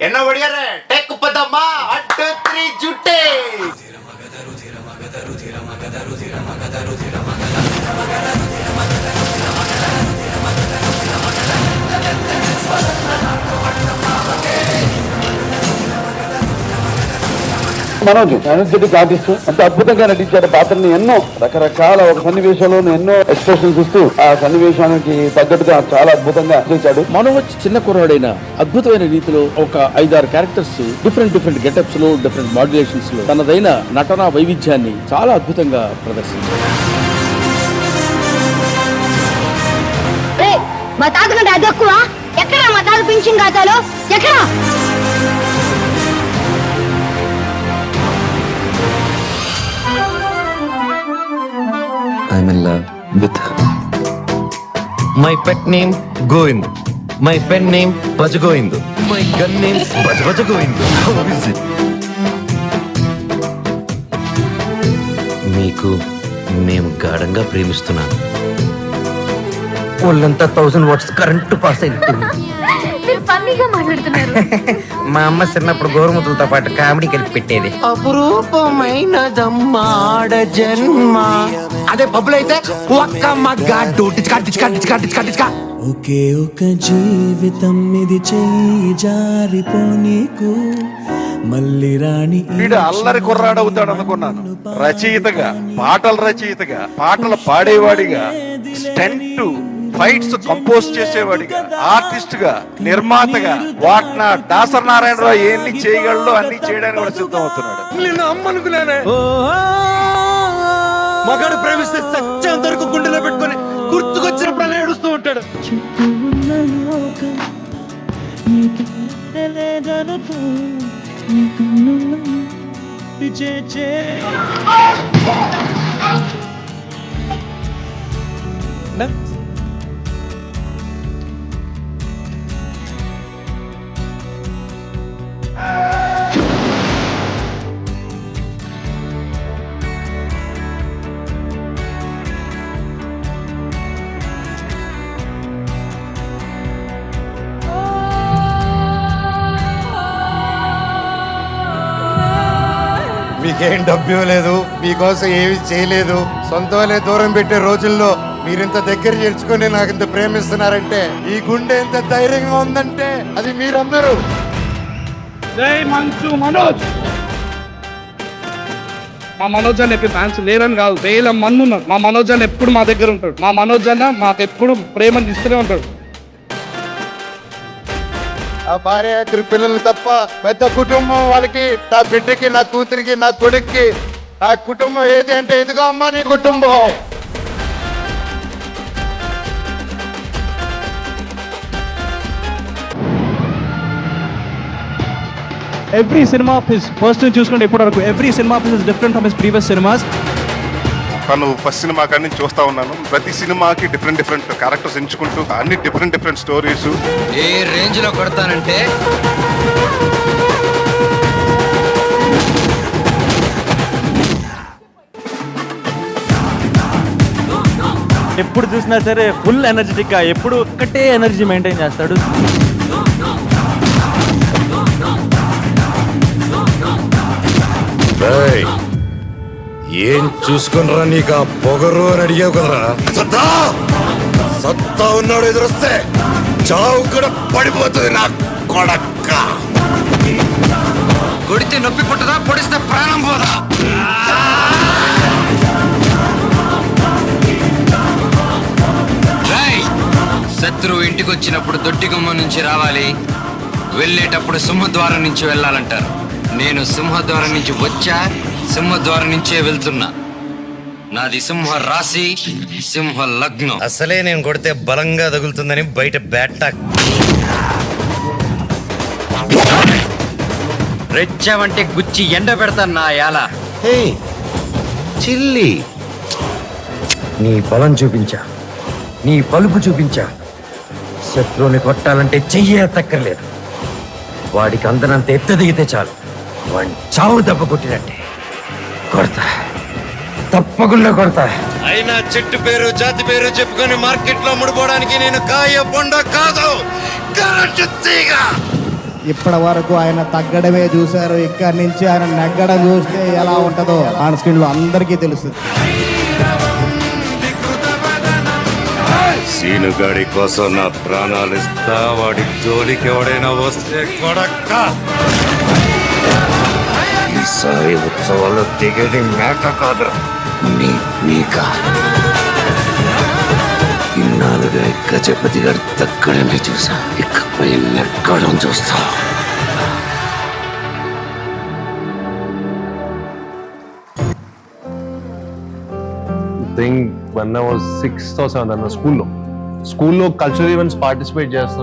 என்ன ஒடியார take பதம்மா 1 2 3 ஜுட்டே Manoj energetic artist అంత అద్భుతంగా నటించాడు పాత్రని. ఎన్నో రకరకాల ఒక సన్నివేశంలో ఎన్నో ఎక్స్ప్రెషన్స్ ఇస్తూ ఆ సన్నివేశానికి తగ్గట్టుగా చాలా అద్భుతంగా చేశాడు. మనోజ్ చిన్న కుర్రాడైన అద్భుతమైన రీతిలో ఒక 5-6 క్యారెక్టర్స్ డిఫరెంట్ గెటప్స్ లో డిఫరెంట్ మాడ్యులేషన్స్ లో తనదైన నటనా వైవిధ్యాన్ని చాలా అద్భుతంగా ప్రదర్శించాడు. మా తాత కంటే అది ఎక్కువ. ఎక్కడ మా తాత పింఛన్ ఖాతాలో ఎక్కడ? I'm in love with her. My pet name Govind. My pen name Bajagovind. My gun name Bajagovind. How is it? మీకు మేము గాఢంగా ప్రేమిస్తున్నాను. వాళ్ళంతా 1000 వాట్స్ కరెంటు పాస్ అయింది. మా అమ్మ చిన్నప్పుడు గోరుముతులతో పాటు కామెడీ కలిపి పెట్టేది. అపురూపమైనదమ్మాడ జన్మ. అదే పబ్బులు అయితే ఒక్క మగ్గాడు ఒకే ఒక జీవితం ఇది చెయ్యి జారిపోనీకు మళ్ళీ రాణి. వీడు అల్లరి కుర్రాడవుతాడు అనుకున్నాను. రచయితగా, రచయితగా, పాటలు పాడేవాడిగా, స్టంట్ ఫైట్స్ కంపోజ్ చేసేవాడిగా, ఆర్టిస్ట్ గా, నిర్మాతగా, వాట్నా దాసరి నారాయణరావు ఎన్ని చేయగలడో అన్ని చేయడానికి కూడా సిద్ధం అవుతున్నాడు. నేను అమ్మనుకున్నానే. మగాడు ప్రేమిస్తే సత్యంత వరకు గుండెలో పెట్టుకుని గుర్తుకొచ్చినప్పుడు ఏడుస్తూ ఉంటాడు. మీకేం డబ్బు ఇవ్వలేదు, మీకోసం ఏమి చేయలేదు, సొంత వాళ్ళే దూరం పెట్టే రోజుల్లో మీరింత దగ్గర చేర్చుకొని నాకు ఇంత ప్రేమిస్తున్నారంటే, ఈ గుండె ఎంత ధైర్యంగా ఉందంటే అది మీరందరూ. జై మంచు మనోజ్. మా మనోజ్ అన్న ఎప్పుడు ఫ్యాన్స్ లేరని కాదు, వేల మంది ఉన్నారు. మా మనోజ్ అన్న ఎప్పుడు మా దగ్గర ఉంటాడు. మా మనోజ్ అన్న మాకు ఎప్పుడు ప్రేమను ఇస్తూనే ఉంటాడు. ఆ భార్య 3 పిల్లలు తప్ప పెద్ద కుటుంబం వాళ్ళకి, నా బిడ్డకి, నా కూతురికి, నా కొడుక్కి ఆ కుటుంబం ఏది అంటే ఇదిగో అమ్మా నీ కుటుంబం. ఎవ్రీ సినిమా హిస్ ఫస్ట్ చూసుకుంటే ఇప్పటి వరకు every cinema is different from his previous cinemas. తను ఫస్ట్ సినిమా కానీ నుంచి చూస్తా ఉన్నాను. ప్రతి సినిమాకి డిఫరెంట్ క్యారెక్టర్స్ ఎంచుకుంటూ అన్ని డిఫరెంట్ స్టోరీస్. ఏ రేంజ్ లో కొడతానంటే ఎప్పుడు చూసినా సరే ఫుల్ ఎనర్జెటిక్ గా, ఎప్పుడు ఒక్కటే ఎనర్జీ మెయింటైన్ చేస్తాడు. ఏం చూసుకునరా నీకు ఆ పొగరు అని అడిగావు కదరా. సత్తా ఉన్నాడు ఎదురొస్తే చావు కూడా పడిపోతుంది నా కొడక్క. కొడితే నొప్పి పుట్టదా, పొడిస్తే ప్రాణం పోదా. శత్రువు ఇంటికి వచ్చినప్పుడు దొడ్డి గుమ్మ నుంచి రావాలి, వెళ్ళేటప్పుడు సింహద్వారం నుంచి వెళ్ళాలంటారు. నేను సింహద్వారం నుంచి వచ్చా, సింహద్వారం నుంచే వెళ్తున్నా. నాది సింహ రాశి, సింహ లగ్నం. అసలే నేను కొడితే బలంగా తగులుతుందని బయట బ్యాట్ రెచ్చావంటే గుచ్చి ఎండ పెడతాను నా యాల. చిల్లి నీ బలం చూపించా, నీ పలుపు చూపించా. శత్రువుని కొట్టాలంటే చెయ్యే తక్కర్లేదు. వాడికి అందనంత ఎత్తు దిగితే చాలు, వాడిని చావు దెబ్బ కొట్టినట్టే కొడతా, తప్పకుండా కొడతా. అయినా చెట్టు పేరు జాతి పేరు చెప్పుకొని మార్కెట్ లో ముడిపోవడానికి నేను కాయ బొండ కాదు, కరెంటు తీగ. ఇప్పటి వరకు ఆయన తగ్గడమే చూశారు. ఇక్కడి నుంచి ఆయన నెగ్గడం చూస్తే ఎలా ఉంటుందో ఆన్ స్క్రీన్ లో అందరికీ తెలుస్తుంది. సీనుగాడి కోసం నా ప్రాణాలు ఇస్తా, వాడి జోలికి ఎవడైనా వస్తే కొడక్క. ఈసారి ఉత్సవాల్లో దిగేది మేక కాదురా, నీక. ఇన్నాళ్ళుగా గజపతి గారి తగ్గడమే చూసా, ఇకపై నెగ్గడం చూస్తా. Think when I was 6th or 7th, స్కూల్లో కల్చరల్ ఈవెంట్స్ పార్టిసిపేట్ చేస్తాను.